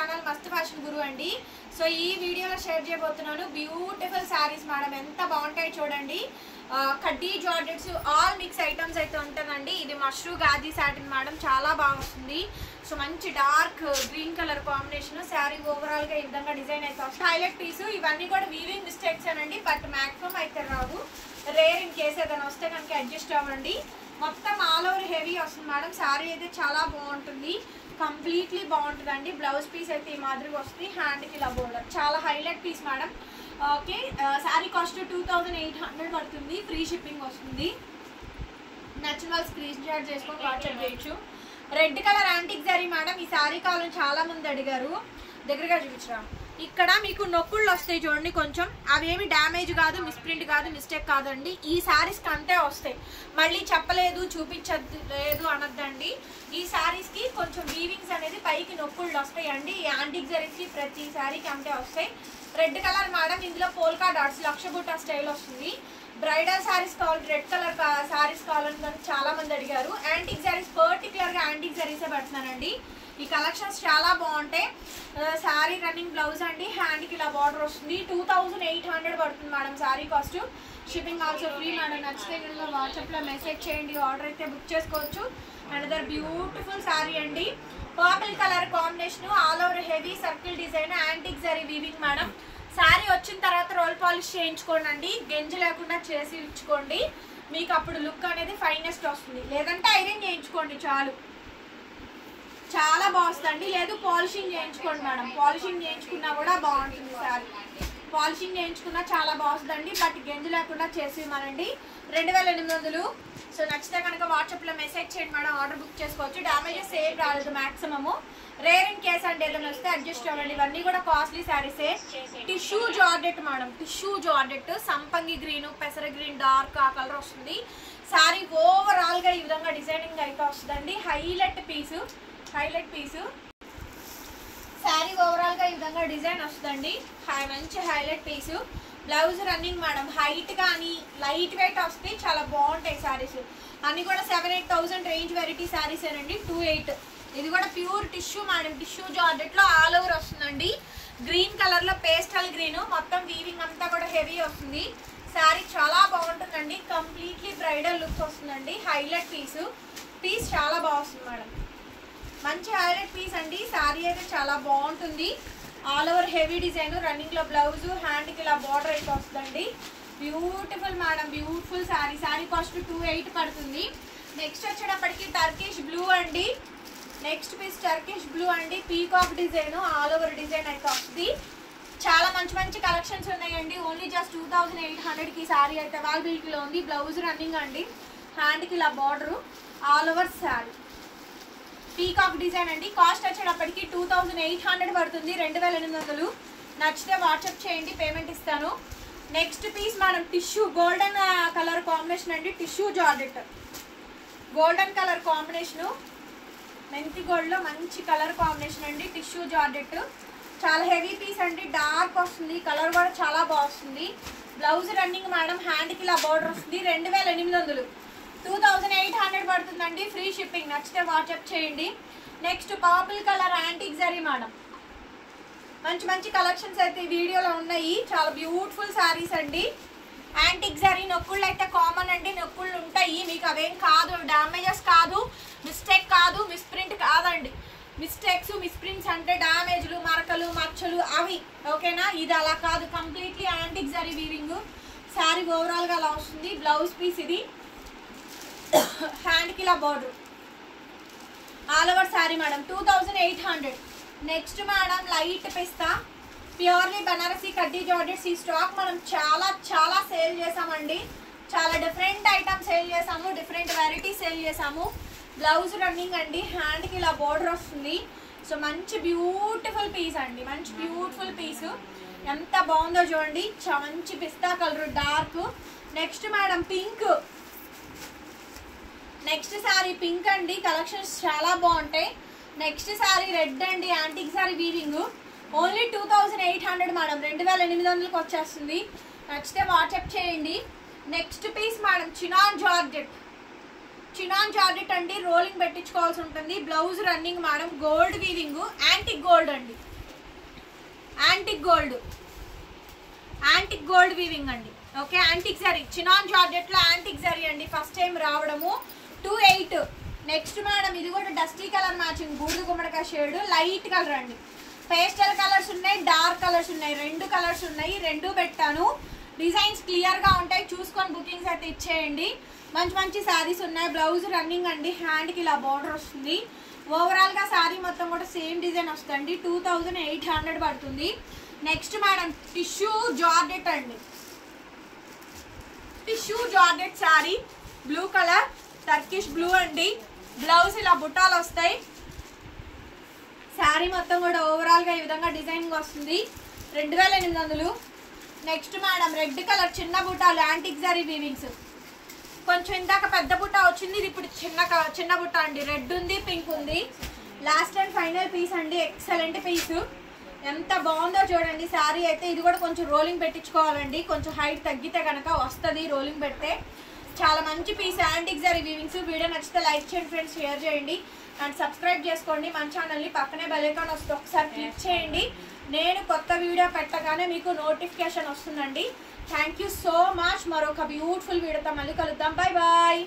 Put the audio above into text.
Channel మస్త్ fashion గురు అండి. So ఈ వీడియోలో షేర్ చేయబోతున్నాను బ్యూటిఫుల్ సారీస్ మేడం, ఎంత బాగుంటాయి చూడండి. కడ్డీ జార్జెట్స్ ఆల్ మిక్స్ ఐటమ్స్ అయితే ఉంటుందండి. ఇది మష్రూ గాజీ సాటిన్ మేడం, చాలా బాగా వస్తుంది. సో మంచి dark green colour combination. Sari overall గా ఈ విధంగా డిజైన్ అయితే వస్తుంది. హైలైట్ పీస్ ఇవన్నీ కూడా వీవింగ్ మిస్టేక్స్ అనండి, బట్ మాక్సిమం అయితే రావు. రేర్ ఇన్ కేసు ఏదైనా వస్తే కనుక అడ్జస్ట్ అవ్వండి. మొత్తం ఆల్ ఓవర్ హెవీ వస్తుంది మేడం. శారీ అయితే చాలా బాగుంటుంది, కంప్లీట్లీ బాగుంటుందండి. బ్లౌజ్ పీస్ అయితే ఈ మాదిరిగా వస్తుంది, హ్యాండ్కి ఇలా బోర్డర్, చాలా highlight piece madam. Okay, sari cost 2800 పడుతుంది, ఫ్రీ షిప్పింగ్ వస్తుంది. నచ్చిన వాళ్ళు స్క్రీన్ షాట్ చేసుకొని వాట్సాప్ చేయొచ్చు. Red colour antique zari madam, ఈ శారీ కావాలని చాలా మంది అడిగారు. దగ్గరగా చూపించరా, ఇక్కడ మీకు నొక్కుళ్ళు వస్తాయి చూడండి కొంచెం, అవేమి డ్యామేజ్ కాదు, మిస్ప్రింట్ కాదు, మిస్టేక్ కాదండి. ఈ శారీస్ కంటే వస్తాయి, మళ్ళీ చెప్పలేదు చూపించలేదు అనొద్దండి. ఈ శారీస్ కి కొంచెం వీవింగ్స్ అనేది పైకి నొక్కుళ్ళు వస్తాయండి. ఈ యాంటిక్ జరీకి ప్రతి శారీకి అంతే వస్తాయి. రెడ్ కలర్ మేడం, ఇందులో పోల్కా డాట్స్ లక్షబుట్ట స్టైల్ వస్తుంది. బ్రైడల్ శారీస్ కావాలి, రెడ్ కలర్ శారీస్ కావాలని చాలా మంది అడిగారు. యాంటిక్ శారీస్ పర్టికులర్ గా యాంటిక్ శారీసే పెడుతున్నానండి. ఈ కలెక్షన్స్ చాలా బాగుంటాయి. శారీ రన్నింగ్ బ్లౌజ్ అండి, హ్యాండ్కి ఇలా బార్డర్ వస్తుంది. 2800 పడుతుంది madam sari cost. Shipping also free madam. నచ్చితే వాట్సాప్లో మెసేజ్ చేయండి, ఆర్డర్ అయితే బుక్ చేసుకోవచ్చు. అనదర్ బ్యూటిఫుల్ శారీ అండి, purple colour combination, all over heavy circle design, antique zari weaving madam. Sari వచ్చిన తర్వాత రోల్ పాలిష్ చేయించుకోండి అండి, గెంజి లేకుండా చేసి ఇచ్చుకోండి, మీకు అప్పుడు లుక్ అనేది ఫైనెస్ట్ వస్తుంది. లేదంటే ఐరన్ చేయించుకోండి చాలు, చాలా బాగుందండి. లేదు పాలిషింగ్ చేయించుకోండి మేడం, పాలిషింగ్ చేయించుకున్నా కూడా బాగుంటుంది శారీ. పాలిషింగ్ చేయించుకున్నా చాలా బాగుందండి, బట్ గెంజి లేకుండా చేసి ఇవ్వమనండి. 2800. సో నచ్చితే కనుక వాట్సాప్లో మెసేజ్ చేయండి మేడం, ఆర్డర్ బుక్ చేసుకోవచ్చు. డ్యామేజెస్ ఏం రాలేదు మ్యాక్సిమము. రేర్ ఇన్ కేస్ అంటే ఏదైనా వస్తే అడ్జస్ట్ అవ్వండి. ఇవన్నీ కూడా కాస్ట్లీ శారీసే. Tissue georgette madam, tissue georgette, సంపంగి గ్రీన్, పెసర గ్రీన్, డార్క్ ఆ కలర్ వస్తుంది. శారీ ఓవరాల్ గా ఈ విధంగా డిజైనింగ్ అయితే వస్తుందండి. Highlight piece, highlight piece. Sari overall గా ఈ విధంగా డిజైన్ వస్తుందండి, మంచి highlight piece. Blouse running madam, height కానీ లైట్ వెయిట్ వస్తాయి, చాలా బాగుంటాయి శారీస్ అన్ని కూడా. 7-8,000 రేంజ్ వెరైటీ శారీస్ ఏనండి. 28. ఇది కూడా pure tissue madam, tissue georgette లో ఆల్ ఓవర్ వస్తుందండి. గ్రీన్ కలర్ లో పేస్టల్ గ్రీన్, మొత్తం వీవింగ్ అంతా కూడా హెవీ వస్తుంది. శారీ చాలా బాగుంటుందండి, కంప్లీట్లీ బ్రైడల్ లుక్ వస్తుందండి. హైలైట్ పీసు, పీస్ చాలా బాగుంటుంది మేడం, మంచి హైలైట్ పీస్ అండి. శారీ అయితే చాలా బాగుంటుంది, all over heavy design, running లో బ్లౌజ్, హ్యాండ్కి ఇలా బార్డర్ అయితే వస్తుందండి. Beautiful madam, beautiful sari. Sari cost 2800 పడుతుంది. నెక్స్ట్ వచ్చేటప్పటికి టర్కిష్ బ్లూ అండి. నెక్స్ట్ పీస్ టర్కిష్ బ్లూ అండి, peacock design, all over design అయితే వస్తుంది. చాలా మంచి మంచి కలెక్షన్స్ ఉన్నాయండి. ఓన్లీ జస్ట్ 2800కి శారీ అయితే అవైలబిలిటీలో ఉంది. బ్లౌజ్ రన్నింగ్ అండి, హ్యాండ్కి ఇలా border, all over sari. Peacock design అండి. కాస్ట్ వచ్చేటప్పటికి 2800 పడుతుంది, 2800. నచ్చితే వాట్సాప్ చేయండి, పేమెంట్ ఇస్తాను. Next piece madam, tissue golden colour combination అండి, tissue georgette, golden colour combination, మెంతి గోల్డ్ లో మంచి కలర్ కాంబినేషన్ అండి. టిష్యూ జార్జెట్ చాలా హెవీ పీస్ అండి, డార్క్ వస్తుంది, కలర్ కూడా చాలా బాగుంది. బ్లౌజ్ రన్నింగ్ మేడం, హ్యాండ్కి ఇలా బార్డర్ వస్తుంది. 2800, 2800 పడుతుందండి, ఫ్రీ షిప్పింగ్. నచ్చితే వాట్సాప్ చేయండి. Next purple colour antique zari madam, మంచి మంచి కలెక్షన్స్ అయితే ఈ వీడియోలో ఉన్నాయి. చాలా బ్యూటిఫుల్ శారీస్ అండి. యాంటిక్ జరీ నొక్కుళ్ళు అయితే కామన్ అండి, నొక్కుళ్ళు ఉంటాయి, మీకు అవేం కాదు, డ్యామేజెస్ కాదు, మిస్టేక్ కాదు, మిస్ప్రింట్ కాదండి. మిస్టేక్స్ మిస్ప్రింట్స్ అంటే డ్యామేజ్లు, మరకలు, మచ్చలు అవి, ఓకేనా. ఇది అలా కాదు, completely antique zari weaving. Sari overall గా అలా వస్తుంది. బ్లౌజ్ పీస్ ఇది, హ్యాండ్కి ఇలా border, all over sari madam. 2800. Next madam light pista, purely Banarasi కడ్డీ జార్జెట్స్. ఈ స్టాక్ మనం చాలా చాలా సేల్ చేసామండి, చాలా డిఫరెంట్ ఐటమ్స్ సేల్ చేసాము, డిఫరెంట్ వెరైటీ సేల్ చేసాము. బ్లౌజ్ రన్నింగ్ అండి, హ్యాండ్కి ఇలా బార్డర్ వస్తుంది. సో మంచి బ్యూటిఫుల్ పీస్ అండి, మంచి బ్యూటిఫుల్ పీస్, ఎంత బాగుందో చూడండి. మంచి pista colour dark. Next madam pink, next sari pink అండి, కలెక్షన్స్ చాలా బాగుంటాయి. నెక్స్ట్ శారీ రెడ్ అండి, antique sari weaving. Only 2800 madam, 2800కి వచ్చేస్తుంది. నచ్చితే వాట్సాప్ చేయండి. Next piece madam chinon georgette, chinon georgette అండి, రోలింగ్ పెట్టించుకోవాల్సి ఉంటుంది. Blouse running madam, gold weaving, antique gold అండి, యాంటిక్ గోల్డ్ వీవింగ్ అండి. ఓకే, యాంటిక్ జరీ చినాన్ జార్జెట్లో యాంటిక్ జరీ అండి, ఫస్ట్ టైం రావడము. 28. నెక్స్ట్ మేడం ఇది కూడా డస్టీ కలర్ మ్యాచింగ్, బూడిద గుమ్మడికాయ షేడ్, లైట్ కలర్ అండి. పేస్టల్ కలర్స్ ఉన్నాయి, డార్క్ కలర్స్ ఉన్నాయి, 2 కలర్స్ ఉన్నాయి, 2 పెట్టాను. డిజైన్స్ క్లియర్గా ఉంటాయి, చూసుకొని బుకింగ్స్ అయితే ఇచ్చేయండి. మంచి మంచి శారీస్ ఉన్నాయి. బ్లౌజ్ రన్నింగ్ అండి, హ్యాండ్కి ఇలా బార్డర్ వస్తుంది. ఓవరాల్గా శారీ మొత్తం కూడా సేమ్ డిజైన్ వస్తుంది. 2800 పడుతుంది. నెక్స్ట్ మేడం టిష్యూ జార్జెట్ అండి, tissue georgette sari, blue colour, Turkish blue అండి. బ్లౌజ్ ఇలా బుట్టాలు వస్తాయి. శారీ మొత్తం కూడా ఓవరాల్గా ఈ విధంగా డిజైనింగ్ వస్తుంది. 2800. నెక్స్ట్ మేడం రెడ్ కలర్ చిన్న బుట్టాలు, యాంటిక్ జరీ వీవింగ్స్. కొంచెం ఇందాక పెద్ద బుట్ట వచ్చింది, ఇది ఇప్పుడు చిన్న బుట్ట అండి. రెడ్ ఉంది, పింక్ ఉంది. లాస్ట్ అండ్ ఫైనల్ పీస్ అండి, ఎక్సలెంట్ పీస్. ఎంత బాగుందో చూడండి శారీ అయితే. ఇది కూడా కొంచెం రోలింగ్ పెట్టించుకోవాలండి, కొంచెం హైట్ తగ్గితే కనుక వస్తుంది రోలింగ్ పెడితే. చాలా మంచి పీస్, యాంటిక్ జరీ వీవింగ్స్. వీడియో నచ్చితే లైక్ చేయండి ఫ్రెండ్స్, షేర్ చేయండి అండ్ సబ్స్క్రైబ్ చేసుకోండి మన ఛానల్ని. పక్కనే బెల్ ఐకాన్ వస్తే ఒకసారి క్లిక్ చేయండి. నేను కొత్త వీడియో పెట్టగానే మీకు నోటిఫికేషన్ వస్తుందండి. Thank you so much. మరొక బ్యూటిఫుల్ వీడియోతో మళ్ళీ కలుద్దాం. Bye bye.